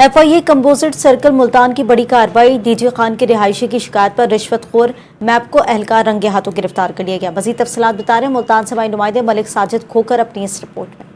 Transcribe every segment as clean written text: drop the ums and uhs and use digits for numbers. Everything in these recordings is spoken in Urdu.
FIA کمپوزٹ سرکل ملتان کی بڑی کارروائی ڈی جے خان کے رہائشی کی شکایت پر رشوت خور میپکو اہلکار رنگے ہاتھوں گرفتار کر لیا گیا۔ مزید تفصیلات بتا رہے ہیں ملتان سے ہمارے نمائندے ملک ساجد کھوکر اپنی اس رپورٹ میں۔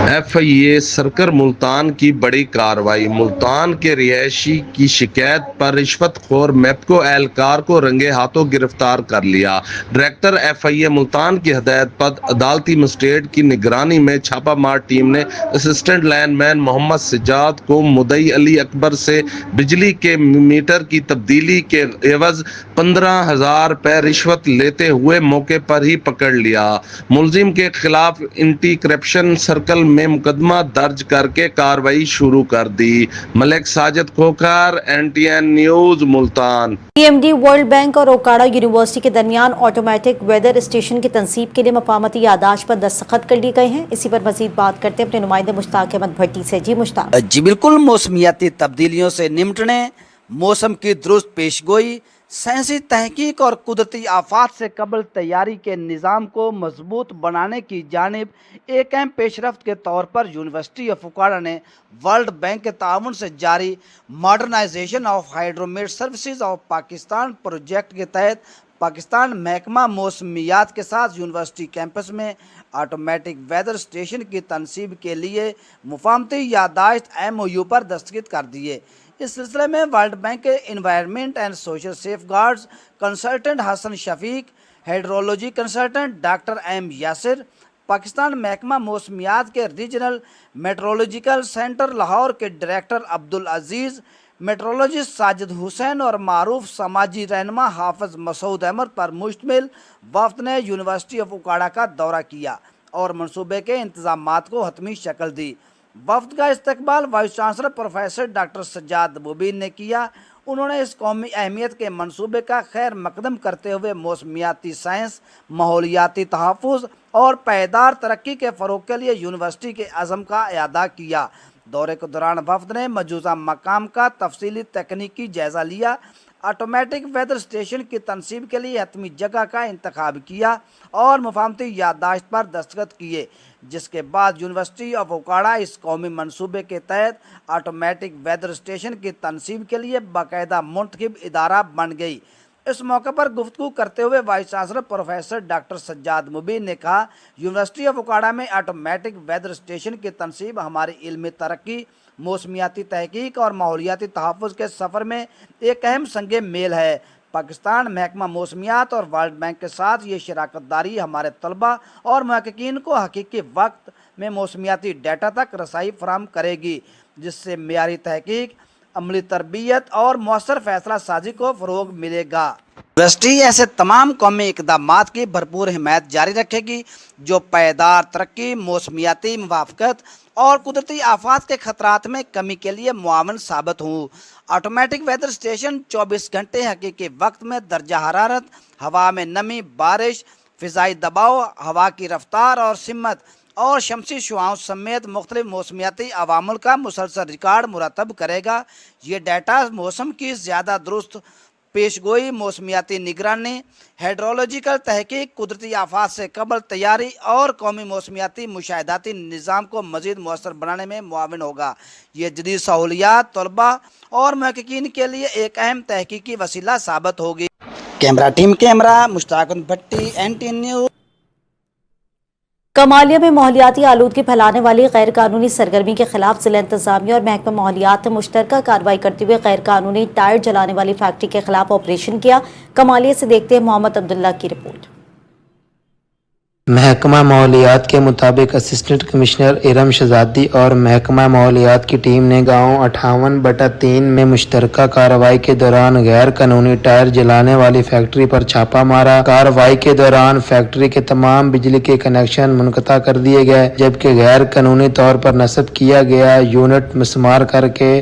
FIA سرکل ملتان کی بڑی کارروائی ملتان کے رہائشی کی شکایت پر رشوت خور میپکو اہلکار کو رنگے ہاتھوں گرفتار کر لیا۔ ڈائریکٹر FIA ملتان کی ہدایت پر عدالتی مجسٹریٹ کی نگرانی میں چھاپہ مار ٹیم نے اسسٹنٹ لائن مین محمد سجاد کو مدعی علی اکبر سے بجلی کے میٹر کی تبدیلی کے عوض 15,000 روپے رشوت لیتے ہوئے موقع پر ہی پکڑ لیا۔ ملزم کے خلاف اینٹی کرپشن سرکل میں مقدمہ درج کر کے کارروائی شروع کر دی۔ Malik Sajid Khokhar NTN news Multan. PMD world bank اور اوکاڑا یونیورسٹی کے درمیان آٹومیٹک ویدر اسٹیشن کی تنصیب کے لیے مفاہمتی یادداشت پر دستخط کر لیے گئے ہیں۔ اسی پر مزید بات کرتے ہیں اپنے نمائندے مشتاق احمد بھٹی سے۔ جی مشتاق۔ جی بالکل، موسمیاتی تبدیلیوں سے نمٹنے، موسم کی درست پیش گوئی، سائنسی تحقیق اور قدرتی آفات سے قبل تیاری کے نظام کو مضبوط بنانے کی جانب ایک اہم پیش رفت کے طور پر یونیورسٹی آف اوکاڑا نے ورلڈ بینک کے تعاون سے جاری modernization of hydromet services of Pakistan project کے تحت پاکستان محکمہ موسمیات کے ساتھ یونیورسٹی کیمپس میں آٹومیٹک ویدر اسٹیشن کی تنصیب کے لیے مفاہمتی یادداشت MOU پر دستخط کر دیے۔ اس سلسلے میں ورلڈ بینک کے environment and social safeguards consultant Hasan Shafiq, hydrology consultant doctor M Yasir, Pakistan محکمہ موسمیات کے ریجنل میٹرولوجیکل سینٹر لاہور کے ڈائریکٹر عبدالعزیز، میٹرولوجسٹ ساجد حسین اور معروف سماجی رہنما حافظ مسعود احمد پر مشتمل وفد نے یونیورسٹی آف اوکاڑا کا دورہ کیا اور منصوبے کے انتظامات کو حتمی شکل دی۔ وفد کا استقبال vice chancellor professor doctor Sajjad Mubeen نے کیا۔ انہوں نے اس قومی اہمیت کے منصوبے کا خیر مقدم کرتے ہوئے موسمیاتی سائنس، ماحولیاتی تحفظ اور پائیدار ترقی کے فروغ کے لیے یونیورسٹی کے عزم کا اعادہ کیا۔ دورے کے دوران وفد نے موجودہ مقام کا تفصیلی تکنیکی جائزہ لیا، آٹومیٹک ویدر اسٹیشن کی تنصیب کے لیے حتمی جگہ کا انتخاب کیا اور مفاہمتی یادداشت پر دستخط کیے، جس کے بعد یونیورسٹی آف اوکاڑا اس قومی منصوبے کے تحت آٹومیٹک ویدر اسٹیشن کی تنصیب کے لیے باقاعدہ منتخب ادارہ بن گئی۔ اس موقع پر گفتگو کرتے ہوئے vice chancellor professor doctor Sajjad Mubeen نے کہا، یونیورسٹی آف اوکاڑا میں آٹومیٹک ویدر اسٹیشن کی تنصیب ہماری علمی ترقی، موسمیاتی تحقیق اور ماحولیاتی تحفظ کے سفر میں ایک اہم سنگ میل ہے۔ پاکستان محکمہ موسمیات اور ورلڈ بینک کے ساتھ یہ شراکت داری ہمارے طلباء اور محققین کو حقیقی وقت میں موسمیاتی ڈیٹا تک رسائی فراہم کرے گی، جس سے معیاری تحقیق، عملی تربیت اور مؤثر فیصلہ سازی کو فروغ ملے گا۔ یونیورسٹی ایسے تمام قومی اقدامات کی بھرپور حمایت جاری رکھے گی جو پائیدار ترقی، موسمیاتی موافقت اور قدرتی آفات کے خطرات میں کمی کے لیے معاون ثابت ہوں۔ آٹومیٹک ویدر اسٹیشن 24 گھنٹے حقیقی وقت میں درجہ حرارت، ہوا میں نمی، بارش، فضائی دباؤ، ہوا کی رفتار اور سمت اور شمسی شعاؤں سمیت مختلف موسمیاتی عوامل کا مسلسل ریکارڈ مرتب کرے گا۔ یہ ڈیٹا موسم کی زیادہ درست پیش گوئی، موسمیاتی نگرانی، ہائیڈرولوجیکل تحقیق، قدرتی آفات سے قبل تیاری اور قومی موسمیاتی مشاہداتی نظام کو مزید مؤثر بنانے میں معاون ہوگا۔ یہ جدید سہولیات طلباء اور محققین کے لیے ایک اہم تحقیقی وسیلہ ثابت ہوگی۔ کیمرہ ٹیم کے ہمراہ مشتاق احمد بھٹی، NTN نیوز۔ کمالیہ میں ماحولیاتی آلودگی پھیلانے والی غیر قانونی سرگرمی کے خلاف ضلع انتظامیہ اور محکمہ ماحولیات نے مشترکہ کارروائی کرتے ہوئے غیر قانونی ٹائر جلانے والی فیکٹری کے خلاف آپریشن کیا۔ کمالیہ سے دیکھتے ہیں محمد عبداللہ کی رپورٹ۔ محکمہ ماحولیات کے مطابق اسسٹنٹ کمشنر ارم شہزادی اور محکمہ ماحولیات کی ٹیم نے گاؤں 58/3 میں مشترکہ کارروائی کے دوران غیر قانونی ٹائر جلانے والی فیکٹری پر چھاپہ مارا۔ کارروائی کے دوران فیکٹری کے تمام بجلی کے کنیکشن منقطع کر دیے گئے، جبکہ غیر قانونی طور پر نصب کیا گیا یونٹ مسمار کر کے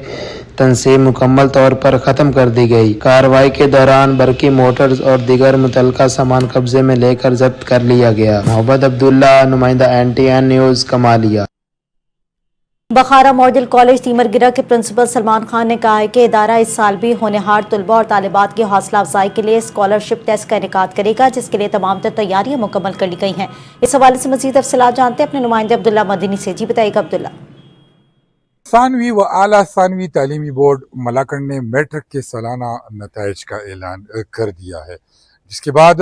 تنصیب مکمل طور پر ختم کر دی گئی۔ کارروائی کے دوران برقی موٹرز اور دیگر متعلقہ سامان قبضے میں لے کر ضبط کر لیا گیا۔ محمد عبداللہ، نمائندہ NTN news, Kamalia. Bukhara model college Timergara کے پرنسپل سلمان خان نے کہا ہے کہ ادارہ اس سال بھی ہونہار طلباء اور طالبات کی حوصلہ افزائی کے لیے اسکالرشپ ٹیسٹ کا انعقاد کرے گا، جس کے لیے تمام تر تیاریاں مکمل کر لی گئی ہیں۔ اس حوالے سے مزید تفصیلات جانتے ہیں اپنے نمائندے عبداللہ مدنی سے۔ جی بتائیے گا عبداللہ۔ ثانوی و اعلیٰ ثانوی تعلیمی بورڈ ملاکنڈ نے میٹرک کے سالانہ نتائج کا اعلان کر دیا ہے، جس کے بعد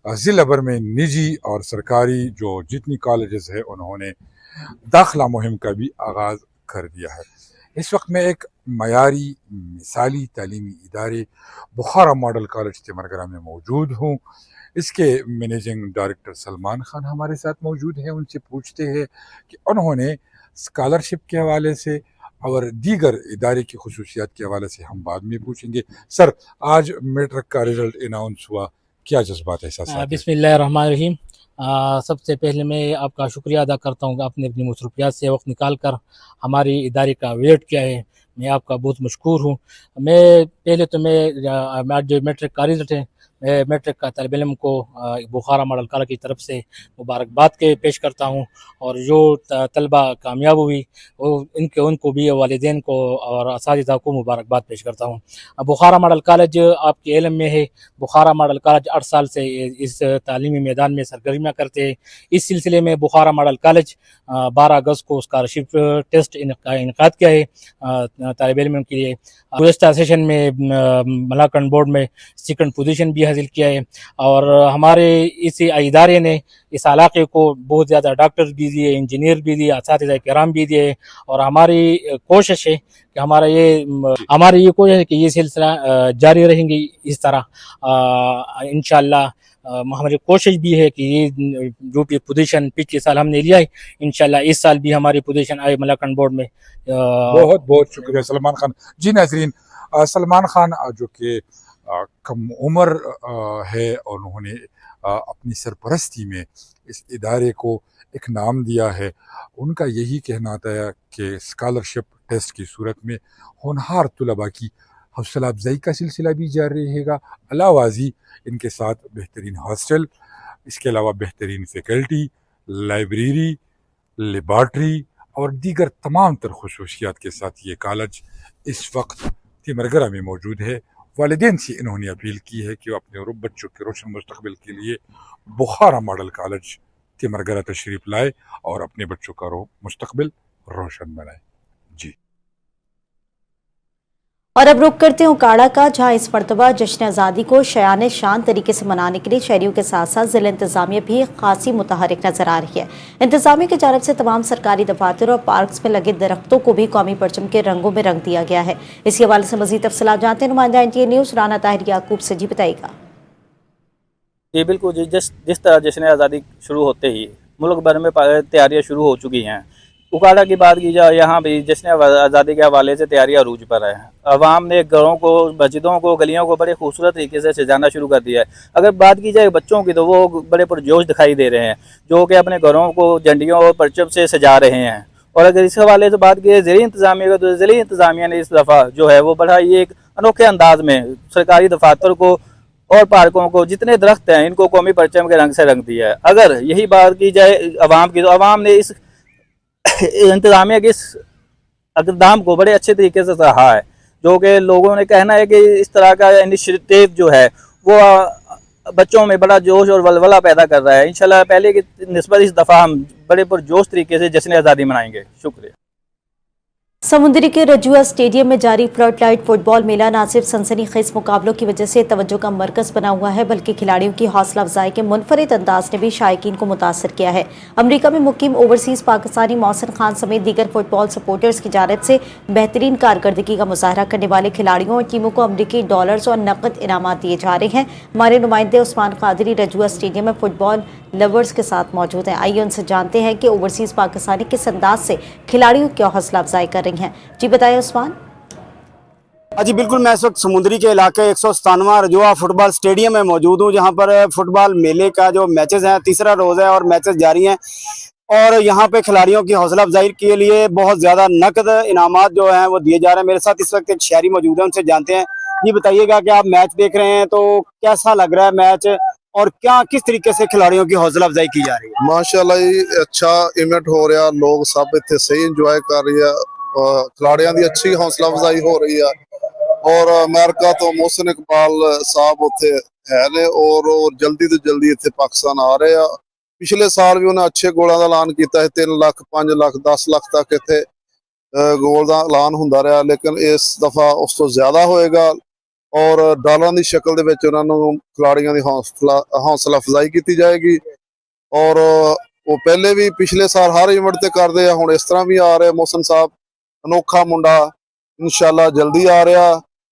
ضلع بھر میں نجی اور سرکاری جو جتنی کالجز ہیں انہوں نے داخلہ مہم کا بھی آغاز کر دیا ہے۔ اس وقت میں ایک معیاری مثالی تعلیمی ادارے بخارا ماڈل کالج تیمرگرہ میں موجود ہوں۔ اس کے مینیجنگ ڈائریکٹر سلمان خان ہمارے ساتھ موجود ہیں، ان سے پوچھتے ہیں کہ انہوں نے اسکالرشپ کے حوالے سے اور دیگر ادارے کی خصوصیات کے حوالے سے ہم بعد میں پوچھیں گے۔ سر، آج میٹرک کا رزلٹ اناؤنس ہوا، کیا جذبات احساسات؟ بسم اللہ الرحمن الرحیم۔ سب سے پہلے میں آپ کا شکریہ ادا کرتا ہوں کہ آپ نے اپنی مصروفیات سے وقت نکال کر ہماری ادارے کا ویٹ کیا ہے، میں آپ کا بہت مشکور ہوں۔ میں پہلے تو میں جو میٹرک کا رزلٹ ہے، میں میٹرک کا طالب علم کو بخارا ماڈل کالج کی طرف سے مبارکباد کے پیش کرتا ہوں، اور جو طلبہ کامیاب ہوئی ان کو بھی، والدین کو اور اساتذہ کو مبارکباد پیش کرتا ہوں۔ بخارا ماڈل کالج آپ کے علم میں ہے، بخارا ماڈل کالج 8 سال سے اس تعلیمی میدان میں سرگرمیاں کرتے ہیں۔ اس سلسلے میں بخارا ماڈل کالج 12 اگست کو اسکالرشپ ٹیسٹ کا انعقاد کیا ہے طالب علم کے لیے۔ گزشتہ سیشن میں ملاکنڈ بورڈ میں سیکنڈ پوزیشن بھی حاصل کیا ہے، اور ہمارے اس ادارے نے اس علاقے کو بہت زیادہ ڈاکٹر بھی دیے، انجینئر بھی دیے، اساتذہ کرام بھی دیے، اور ہماری کوشش ہے کہ ہماری یہ کوشش ہے کہ یہ سلسلہ جاری رہیں گی اس طرح انشاءاللہ۔ ہماری کوشش بھی ہے کہ یہ جو بھی پوزیشن پچھلے سال ہم نے لیا ہے، انشاءاللہ اس سال بھی ہماری پوزیشن آئے ملاکنڈ بورڈ میں۔ بہت بہت شکریہ سلمان خان جی۔ ناظرین، سلمان خان جو کہ کم عمر ہے، اور انہوں نے اپنی سرپرستی میں اس ادارے کو ایک نام دیا ہے، ان کا یہی کہنا تھا کہ اسکالرشپ ٹیسٹ کی صورت میں ہونہار طلباء کی حوصلہ افزائی کا سلسلہ بھی جاری رہے گا، علاوہ ازیں ان کے ساتھ بہترین ہاسٹل، اس کے علاوہ بہترین فیکلٹی، لائبریری، لیبارٹری اور دیگر تمام تر خصوصیات کے ساتھ یہ کالج اس وقت تیمرگرہ میں موجود ہے۔ والدین سے انہوں نے اپیل کی ہے کہ وہ اپنے بچوں کے روشن مستقبل کے لیے بخارا ماڈل کالج تیمرگرہ تشریف لائے اور اپنے بچوں کا مستقبل روشن بنائے۔ جی، اور اب رخ کرتے ہیں اکاڑا کا، جہاں اس مرتبہ جشن آزادی کو شایان شان طریقے سے منانے کے لیے شہریوں کے ساتھ ساتھ ضلع انتظامیہ بھی خاصی متحرک نظر آ رہی ہے۔ انتظامیہ کی جانب سے تمام سرکاری دفاتر اور پارکس میں لگے درختوں کو بھی قومی پرچم کے رنگوں میں رنگ دیا گیا ہے۔ اسی حوالے سے مزید تفصیلات جانتے ہیں نمائندہ NTA نیوز رانا طاہر یعقوب سے۔ جی بتائیے گا۔ جی بالکل جی، جس طرح جشن آزادی شروع ہوتے ہی ملک بھر میں تیاریاں شروع ہو چکی ہیں، اکاڑا کی بات کی جائے، یہاں بھی جشن آزادی کے حوالے سے تیاریاں عروج پر ہیں۔ عوام نے گھروں کو، مسجدوں کو، گلیوں کو بڑے خوبصورت طریقے سے سجانا شروع کر دیا ہے۔ اگر بات کی جائے بچوں کی تو وہ بڑے پرجوش دکھائی دے رہے ہیں، جو کہ اپنے گھروں کو جھنڈیوں اور پرچم سے سجا رہے ہیں۔ اور اگر اس حوالے سے بات کی جائے ضلعی انتظامیہ کا، تو ضلعی انتظامیہ نے اس دفعہ جو ہے وہ بڑا یہ ایک انوکھے انداز میں سرکاری دفاتر کو اور پارکوں کو، جتنے درخت ہیں، ان کو قومی پرچم کے رنگ سے رنگ دیا ہے۔ اگر یہی بات کی جائے عوام کی، تو عوام نے اس انتظامیہ کے اس اقدام کو بڑے اچھے طریقے سے سراہا ہے، جو کہ لوگوں نے کہنا ہے کہ اس طرح کا انیشیٹو جو ہے وہ بچوں میں بڑا جوش اور ولولہ پیدا کر رہا ہے۔ انشاءاللہ پہلے کی نسبت اس دفعہ ہم بڑے پرجوش طریقے سے جشن آزادی منائیں گے۔ شکریہ۔ سمندری کے رجوع اسٹیڈیم میں جاری فلڈ لائٹ فٹ بال میلہ نہ صرف سنسنی خیز مقابلوں کی وجہ سے توجہ کا مرکز بنا ہوا ہے، بلکہ کھلاڑیوں کی حوصلہ افزائی کے منفرد انداز نے بھی شائقین کو متاثر کیا ہے۔ امریکہ میں مقیم اوورسیز پاکستانی محسن خان سمیت دیگر فٹ بال سپورٹرز کی جانب سے بہترین کارکردگی کا مظاہرہ کرنے والے کھلاڑیوں اور ٹیموں کو امریکی ڈالرز اور نقد انعامات دیے جا رہے ہیں۔ ہمارے نمائندے عثمان قادری رجوع اسٹیڈیم میں فٹ بال لورز کے ساتھ موجود ہیں۔ آئیے ان سے جانتے ہیں کہ اوورسیز پاکستانی کس انداز سے کھلاڑیوں کی حوصلہ افزائی کر رہی ہیں۔ جی بتائیں عثمان۔ جی بالکل، میں اس وقت سمندری کے علاقے 197 رجوع فٹ بال اسٹیڈیم میں موجود ہوں، جہاں پر فٹ بال میلے کا جو میچز ہیں، تیسرا روز ہے اور میچز جاری ہیں، اور یہاں پہ کھلاڑیوں کی حوصلہ افزائی کے لیے بہت زیادہ نقد انعامات جو ہیں وہ دیے جا رہے ہیں۔ میرے ساتھ اس وقت ایک شہری موجود ہے، ان سے جانتے ہیں۔ یہ بتائیے گا کہ آپ میچ دیکھ رہے ہیں تو کیسا لگ رہا ہے میچ، اور کس طریقے سے کھلاڑیوں کی حوصلہ افزائی کی جا رہی ہے؟ ماشاءاللہ یہ اچھا ایونٹ ہو رہا، لوگ سب اتنے صحیح انجوائے کر رہی ہے، کھلاڑیاں دی اچھی حوصلہ افزائی ہو رہی ہے، اور امریکہ تو محسن اقبال صاحب اتنے ہے نے، اور جلدی تو جلدی اتنے پاکستان آ رہے ہیں۔ پچھلے سال بھی انہیں اچھے گولاں کا اعلان کیتا ہے، 3 لاکھ 5 لاکھ 10 لاکھ تک اتنے ਗੋਲ ਦਾ ਐਲਾਨ ਹੁੰਦਾ ਰਿਹਾ, ਲੇਕਿਨ ਇਸ ਦਫਾ ਉਸ ਤੋਂ ਜ਼ਿਆਦਾ ਹੋਏਗਾ ਔਰ ਡਾਲਰਾਂ ਦੀ ਸ਼ਕਲ ਦੇ ਵਿੱਚ ਉਹਨਾਂ ਨੂੰ ਖਿਲਾੜੀਆਂ ਦੀ ਹੌਸਲਾ ਅਫਜ਼ਾਈ ਕੀਤੀ ਜਾਏਗੀ। ਔਰ ਉਹ ਪਹਿਲੇ ਵੀ ਪਿਛਲੇ ਸਾਲ ਹਰ ਇਵੈਂਟ ਤੇ ਕਰਦੇ ਆ, ਹੁਣ ਇਸ ਤਰ੍ਹਾਂ ਵੀ ਆ ਰਹੇ ਮੋਹਸਨ ਸਾਹਿਬ, ਅਨੋਖਾ ਮੁੰਡਾ, ਇਨਸ਼ਾਅੱਲਾ ਜਲਦੀ ਆ ਰਿਹਾ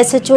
SHO